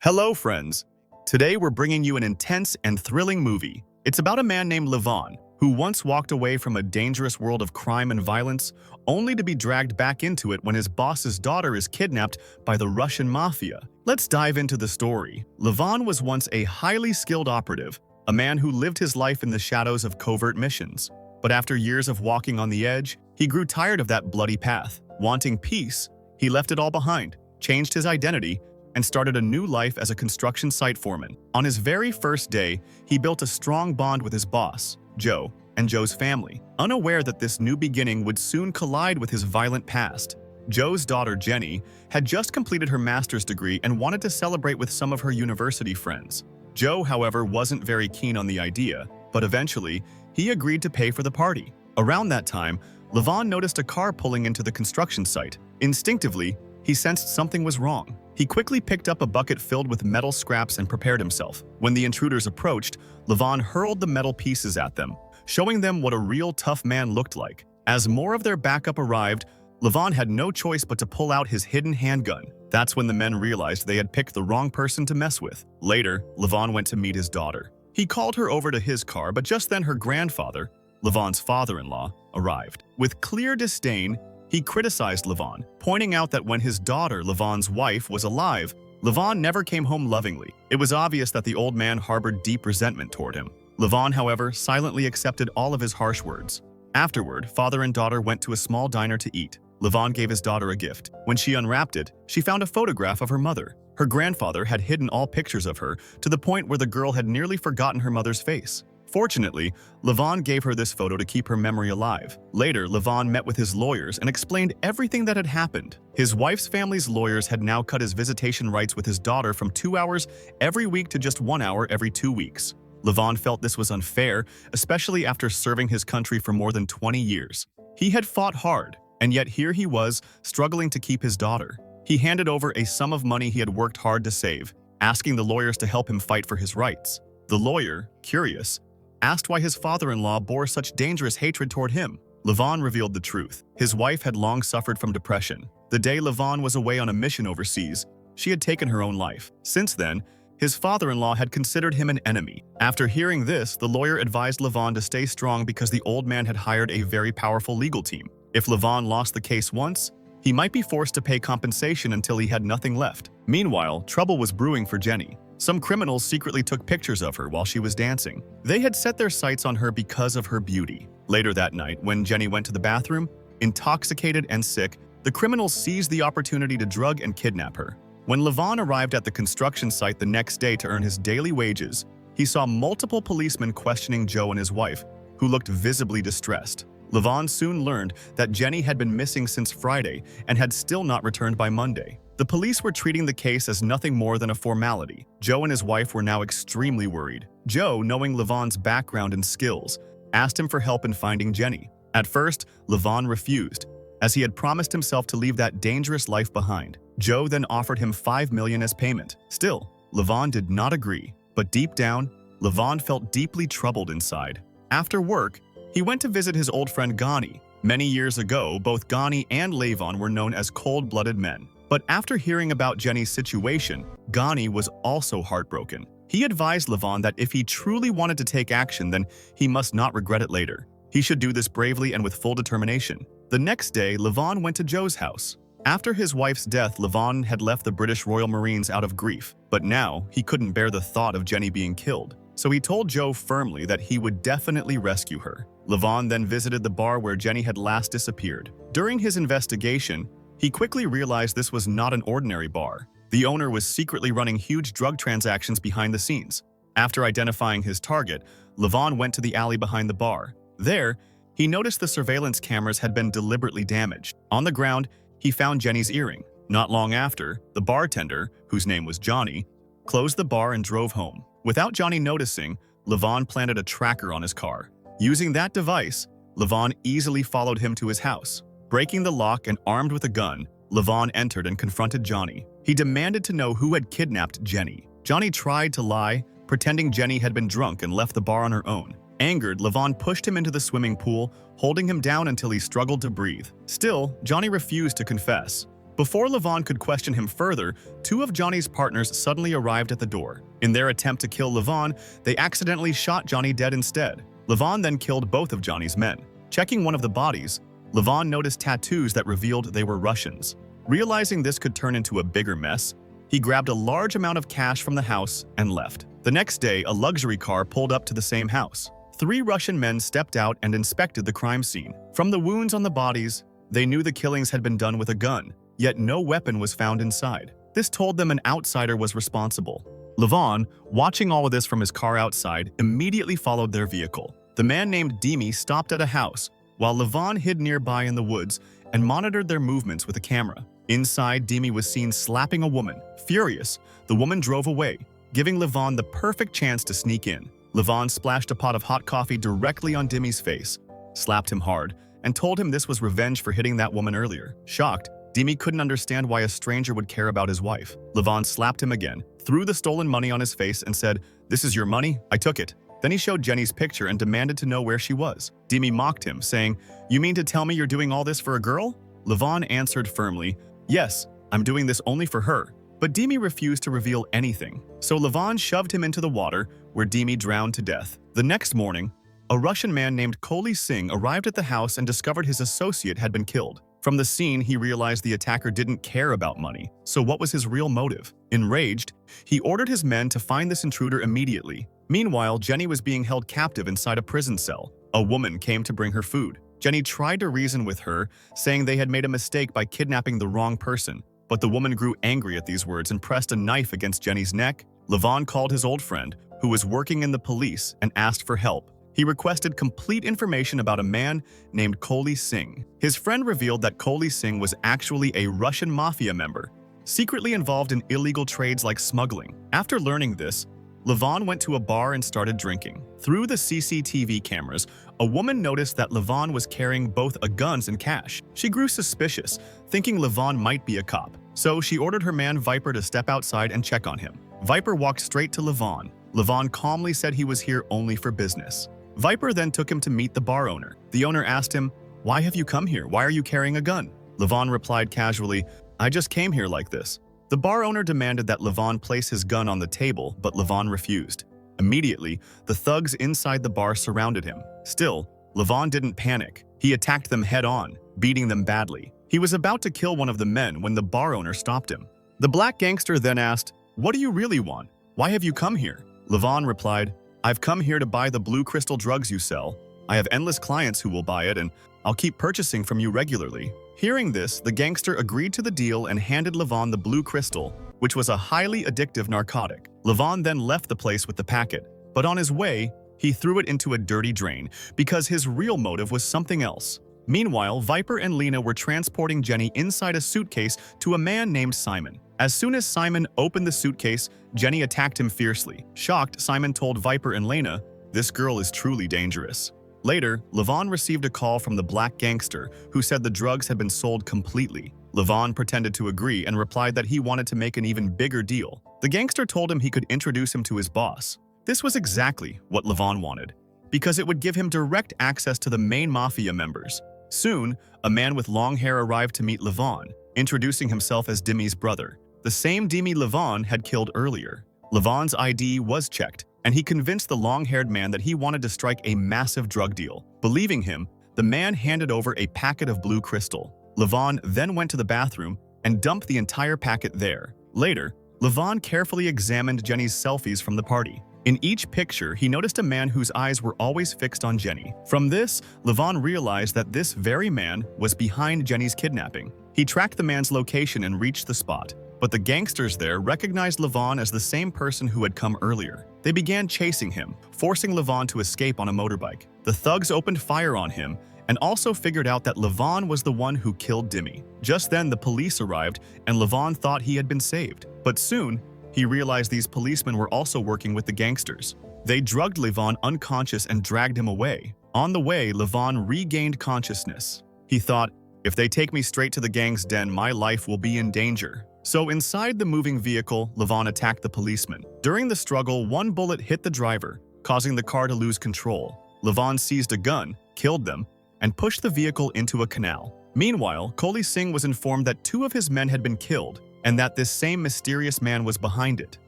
Hello, friends. Today we're bringing you an intense and thrilling movie. It's about a man named Levon, who once walked away from a dangerous world of crime and violence, only to be dragged back into it when his boss's daughter is kidnapped by the Russian mafia. Let's dive into the story. Levon was once a highly skilled operative, a man who lived his life in the shadows of covert missions. But after years of walking on the edge, he grew tired of that bloody path. Wanting peace, he left it all behind, changed his identity, and started a new life as a construction site foreman. On his very first day, he built a strong bond with his boss, Joe, and Joe's family, unaware that this new beginning would soon collide with his violent past. Joe's daughter, Jenny, had just completed her master's degree and wanted to celebrate with some of her university friends. Joe, however, wasn't very keen on the idea, but eventually, he agreed to pay for the party. Around that time, Levon noticed a car pulling into the construction site. Instinctively, he sensed something was wrong. He quickly picked up a bucket filled with metal scraps and prepared himself. When the intruders approached, Levon hurled the metal pieces at them, showing them what a real tough man looked like. As more of their backup arrived, Levon had no choice but to pull out his hidden handgun. That's when the men realized they had picked the wrong person to mess with. Later, Levon went to meet his daughter. He called her over to his car, but just then her grandfather, Levon's father-in-law, arrived. With clear disdain, he criticized Levon, pointing out that when his daughter, Levon's wife, was alive, Levon never came home lovingly. It was obvious that the old man harbored deep resentment toward him. Levon, however, silently accepted all of his harsh words. Afterward, father and daughter went to a small diner to eat. Levon gave his daughter a gift. When she unwrapped it, she found a photograph of her mother. Her grandfather had hidden all pictures of her to the point where the girl had nearly forgotten her mother's face. Fortunately, Levon gave her this photo to keep her memory alive. Later, Levon met with his lawyers and explained everything that had happened. His wife's family's lawyers had now cut his visitation rights with his daughter from 2 hours every week to just 1 hour every 2 weeks. Levon felt this was unfair, especially after serving his country for more than 20 years. He had fought hard, and yet here he was, struggling to keep his daughter. He handed over a sum of money he had worked hard to save, asking the lawyers to help him fight for his rights. The lawyer, curious, asked why his father-in-law bore such dangerous hatred toward him. Levon revealed the truth. His wife had long suffered from depression. The day Levon was away on a mission overseas, she had taken her own life. Since then, his father-in-law had considered him an enemy. After hearing this, the lawyer advised Levon to stay strong because the old man had hired a very powerful legal team. If Levon lost the case once, he might be forced to pay compensation until he had nothing left. Meanwhile, trouble was brewing for Jenny. Some criminals secretly took pictures of her while she was dancing. They had set their sights on her because of her beauty. Later that night, when Jenny went to the bathroom, intoxicated and sick, the criminals seized the opportunity to drug and kidnap her. When Levon arrived at the construction site the next day to earn his daily wages, he saw multiple policemen questioning Joe and his wife, who looked visibly distressed. Levon soon learned that Jenny had been missing since Friday and had still not returned by Monday. The police were treating the case as nothing more than a formality. Joe and his wife were now extremely worried. Joe, knowing Levon's background and skills, asked him for help in finding Jenny. At first, Levon refused, as he had promised himself to leave that dangerous life behind. Joe then offered him $5 million as payment. Still, Levon did not agree, but deep down, Levon felt deeply troubled inside. After work, he went to visit his old friend Ghani. Many years ago, both Ghani and Levon were known as cold-blooded men. But after hearing about Jenny's situation, Ghani was also heartbroken. He advised Levon that if he truly wanted to take action, then he must not regret it later. He should do this bravely and with full determination. The next day, Levon went to Joe's house. After his wife's death, Levon had left the British Royal Marines out of grief. But now, he couldn't bear the thought of Jenny being killed. So he told Joe firmly that he would definitely rescue her. Levon then visited the bar where Jenny had last disappeared. During his investigation, he quickly realized this was not an ordinary bar. The owner was secretly running huge drug transactions behind the scenes. After identifying his target, Levon went to the alley behind the bar. There, he noticed the surveillance cameras had been deliberately damaged. On the ground, he found Jenny's earring. Not long after, the bartender, whose name was Johnny, closed the bar and drove home. Without Johnny noticing, Levon planted a tracker on his car. Using that device, Levon easily followed him to his house. Breaking the lock and armed with a gun, Levon entered and confronted Johnny. He demanded to know who had kidnapped Jenny. Johnny tried to lie, pretending Jenny had been drunk and left the bar on her own. Angered, Levon pushed him into the swimming pool, holding him down until he struggled to breathe. Still, Johnny refused to confess. Before Levon could question him further, two of Johnny's partners suddenly arrived at the door. In their attempt to kill Levon, they accidentally shot Johnny dead instead. Levon then killed both of Johnny's men. Checking one of the bodies, Levon noticed tattoos that revealed they were Russians. Realizing this could turn into a bigger mess, he grabbed a large amount of cash from the house and left. The next day, a luxury car pulled up to the same house. Three Russian men stepped out and inspected the crime scene. From the wounds on the bodies, they knew the killings had been done with a gun, yet no weapon was found inside. This told them an outsider was responsible. Levon, watching all of this from his car outside, immediately followed their vehicle. The man named Demi stopped at a house, while Levon hid nearby in the woods and monitored their movements with a camera. Inside, Demi was seen slapping a woman. Furious, the woman drove away, giving Levon the perfect chance to sneak in. Levon splashed a pot of hot coffee directly on Demi's face, slapped him hard, and told him this was revenge for hitting that woman earlier. Shocked, Demi couldn't understand why a stranger would care about his wife. Levon slapped him again, threw the stolen money on his face and said, "This is your money? I took it." Then he showed Jenny's picture and demanded to know where she was. Demi mocked him, saying, "You mean to tell me you're doing all this for a girl?" Levon answered firmly, "Yes, I'm doing this only for her." But Demi refused to reveal anything, so Levon shoved him into the water, where Demi drowned to death. The next morning, a Russian man named Koli Singh arrived at the house and discovered his associate had been killed. From the scene, he realized the attacker didn't care about money, so what was his real motive? Enraged, he ordered his men to find this intruder immediately. Meanwhile, Jenny was being held captive inside a prison cell. A woman came to bring her food. Jenny tried to reason with her, saying they had made a mistake by kidnapping the wrong person. But the woman grew angry at these words and pressed a knife against Jenny's neck. Levon called his old friend, who was working in the police, and asked for help. He requested complete information about a man named Koli Singh. His friend revealed that Koli Singh was actually a Russian mafia member, secretly involved in illegal trades like smuggling. After learning this, Levon went to a bar and started drinking. Through the CCTV cameras, a woman noticed that Levon was carrying both guns and cash. She grew suspicious, thinking Levon might be a cop. So she ordered her man Viper to step outside and check on him. Viper walked straight to Levon. Levon calmly said he was here only for business. Viper then took him to meet the bar owner. The owner asked him, "Why have you come here? Why are you carrying a gun?" Levon replied casually, "I just came here like this." The bar owner demanded that Levon place his gun on the table, but Levon refused. Immediately, the thugs inside the bar surrounded him. Still, Levon didn't panic. He attacked them head-on, beating them badly. He was about to kill one of the men when the bar owner stopped him. The black gangster then asked, "What do you really want? Why have you come here?" Levon replied, "I've come here to buy the blue crystal drugs you sell. I have endless clients who will buy it, and I'll keep purchasing from you regularly." Hearing this, the gangster agreed to the deal and handed Levon the blue crystal, which was a highly addictive narcotic. Levon then left the place with the packet, but on his way, he threw it into a dirty drain because his real motive was something else. Meanwhile, Viper and Lena were transporting Jenny inside a suitcase to a man named Simon. As soon as Simon opened the suitcase, Jenny attacked him fiercely. Shocked, Simon told Viper and Lena, "This girl is truly dangerous." Later, Levon received a call from the black gangster who said the drugs had been sold completely. Levon pretended to agree and replied that he wanted to make an even bigger deal. The gangster told him he could introduce him to his boss. This was exactly what Levon wanted, because it would give him direct access to the main mafia members. Soon, a man with long hair arrived to meet Levon, introducing himself as Demi's brother, the same Demi Levon had killed earlier. Levon's ID was checked, and he convinced the long-haired man that he wanted to strike a massive drug deal. Believing him, the man handed over a packet of blue crystal. Levon then went to the bathroom and dumped the entire packet there. Later, Levon carefully examined Jenny's selfies from the party. In each picture, he noticed a man whose eyes were always fixed on Jenny. From this, Levon realized that this very man was behind Jenny's kidnapping. He tracked the man's location and reached the spot. But the gangsters there recognized Levon as the same person who had come earlier. They began chasing him, forcing Levon to escape on a motorbike. The thugs opened fire on him and also figured out that Levon was the one who killed Demi. Just then, the police arrived, and Levon thought he had been saved. But soon, he realized these policemen were also working with the gangsters. They drugged Levon unconscious and dragged him away. On the way, Levon regained consciousness. He thought, "If they take me straight to the gang's den, my life will be in danger." So inside the moving vehicle, Levon attacked the policeman. During the struggle, one bullet hit the driver, causing the car to lose control. Levon seized a gun, killed them, and pushed the vehicle into a canal. Meanwhile, Kohli Singh was informed that 2 of his men had been killed and that this same mysterious man was behind it.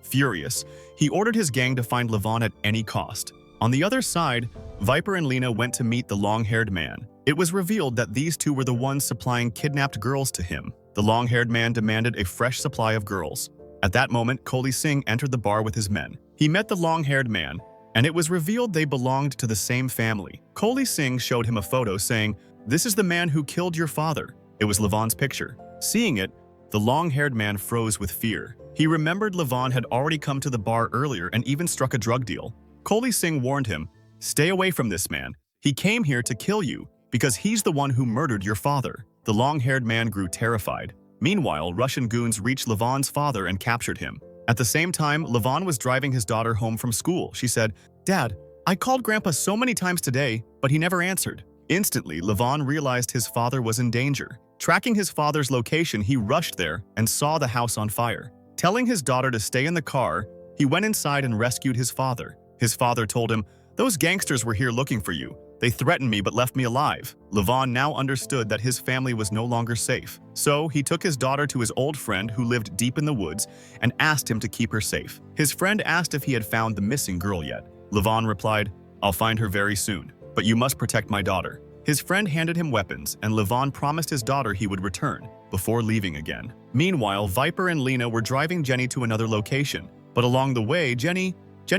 Furious, he ordered his gang to find Levon at any cost. On the other side, Viper and Lena went to meet the long-haired man. It was revealed that these 2 were the ones supplying kidnapped girls to him. The long-haired man demanded a fresh supply of girls. At that moment, Kohli Singh entered the bar with his men. He met the long-haired man, and it was revealed they belonged to the same family. Kohli Singh showed him a photo saying, "This is the man who killed your father." It was Levon's picture. Seeing it, the long-haired man froze with fear. He remembered Levon had already come to the bar earlier and even struck a drug deal. Kohli Singh warned him, "Stay away from this man. He came here to kill you because he's the one who murdered your father." The long-haired man grew terrified. Meanwhile, Russian goons reached Levon's father and captured him. At the same time, Levon was driving his daughter home from school. She said, "Dad, I called Grandpa so many times today, but he never answered." Instantly, Levon realized his father was in danger. Tracking his father's location, he rushed there and saw the house on fire. Telling his daughter to stay in the car, he went inside and rescued his father. His father told him, "Those gangsters were here looking for you. They threatened me but left me alive." Levon now understood that his family was no longer safe. So he took his daughter to his old friend who lived deep in the woods and asked him to keep her safe. His friend asked if he had found the missing girl yet. Levon replied, "I'll find her very soon, but you must protect my daughter." His friend handed him weapons, and Levon promised his daughter he would return before leaving again. Meanwhile, Viper and Lena were driving Jenny to another location, but along the way, Jenny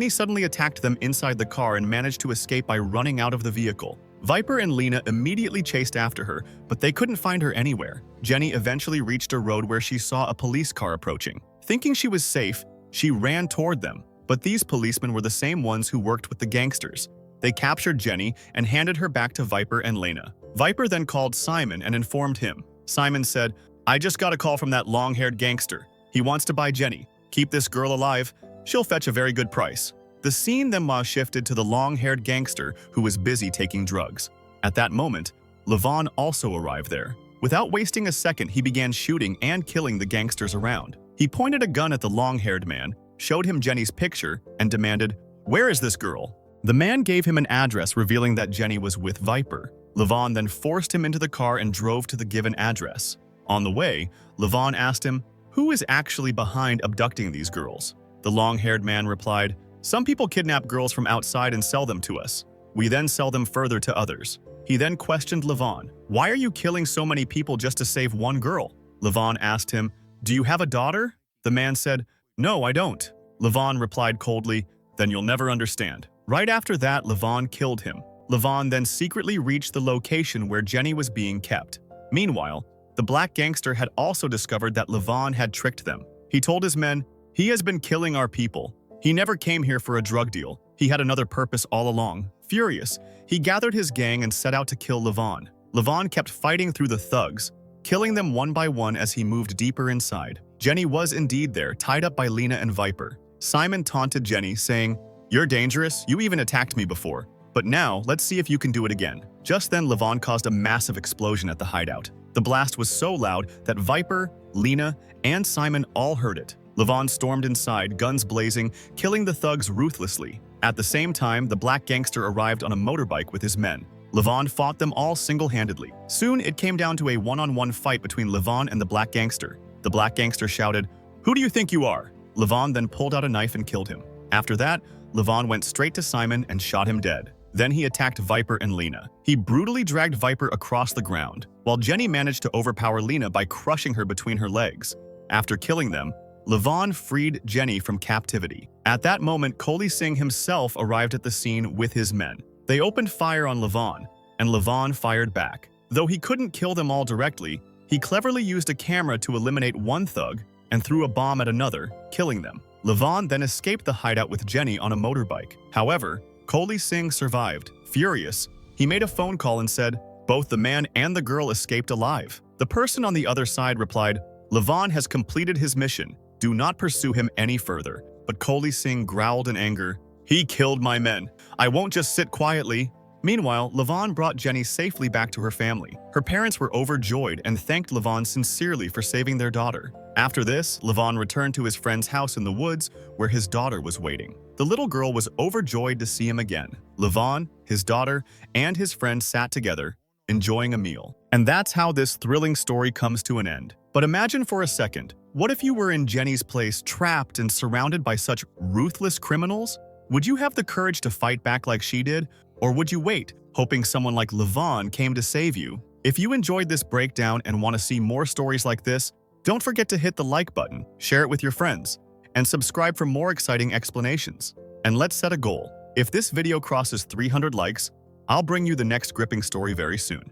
suddenly attacked them inside the car and managed to escape by running out of the vehicle. Viper and Lena immediately chased after her, but they couldn't find her anywhere. Jenny eventually reached a road where she saw a police car approaching. Thinking she was safe, she ran toward them, but these policemen were the same ones who worked with the gangsters. They captured Jenny and handed her back to Viper and Lena. Viper then called Simon and informed him. Simon said, "I just got a call from that long-haired gangster. He wants to buy Jenny. Keep this girl alive. She'll fetch a very good price." The scene then shifted to the long-haired gangster who was busy taking drugs. At that moment, Levon also arrived there. Without wasting a second, he began shooting and killing the gangsters around. He pointed a gun at the long-haired man, showed him Jenny's picture, and demanded, "Where is this girl?" The man gave him an address revealing that Jenny was with Viper. Levon then forced him into the car and drove to the given address. On the way, Levon asked him, "Who is actually behind abducting these girls?" The long-haired man replied, "Some people kidnap girls from outside and sell them to us. We then sell them further to others." He then questioned Levon, "Why are you killing so many people just to save one girl?" Levon asked him, "Do you have a daughter?" The man said, "No, I don't." Levon replied coldly, "Then you'll never understand." Right after that, Levon killed him. Levon then secretly reached the location where Jenny was being kept. Meanwhile, the black gangster had also discovered that Levon had tricked them. He told his men, "He has been killing our people. He never came here for a drug deal. He had another purpose all along." Furious, he gathered his gang and set out to kill Levon. Levon kept fighting through the thugs, killing them one by one as he moved deeper inside. Jenny was indeed there, tied up by Lena and Viper. Simon taunted Jenny, saying, "You're dangerous, you even attacked me before. But now, let's see if you can do it again." Just then, Levon caused a massive explosion at the hideout. The blast was so loud that Viper, Lena, and Simon all heard it. Levon stormed inside, guns blazing, killing the thugs ruthlessly. At the same time, the black gangster arrived on a motorbike with his men. Levon fought them all single-handedly. Soon, it came down to a one-on-one fight between Levon and the black gangster. The black gangster shouted, "Who do you think you are?" Levon then pulled out a knife and killed him. After that, Levon went straight to Simon and shot him dead. Then he attacked Viper and Lena. He brutally dragged Viper across the ground, while Jenny managed to overpower Lena by crushing her between her legs. After killing them, Levon freed Jenny from captivity. At that moment, Kohli Singh himself arrived at the scene with his men. They opened fire on Levon, and Levon fired back. Though he couldn't kill them all directly, he cleverly used a camera to eliminate one thug and threw a bomb at another, killing them. Levon then escaped the hideout with Jenny on a motorbike. However, Kohli Singh survived. Furious, he made a phone call and said, both the man and the girl escaped alive. The person on the other side replied, "Levon has completed his mission. Do not pursue him any further." But Kohli Singh growled in anger, "He killed my men. I won't just sit quietly." Meanwhile, Levon brought Jenny safely back to her family. Her parents were overjoyed and thanked Levon sincerely for saving their daughter. After this, Levon returned to his friend's house in the woods where his daughter was waiting. The little girl was overjoyed to see him again. Levon, his daughter, and his friend sat together enjoying a meal. And that's how this thrilling story comes to an end. But imagine for a second, what if you were in Jenny's place, trapped and surrounded by such ruthless criminals? Would you have the courage to fight back like she did? Or would you wait, hoping someone like Levon came to save you? If you enjoyed this breakdown and want to see more stories like this, don't forget to hit the like button, share it with your friends, and subscribe for more exciting explanations. And let's set a goal. If this video crosses 300 likes, I'll bring you the next gripping story very soon.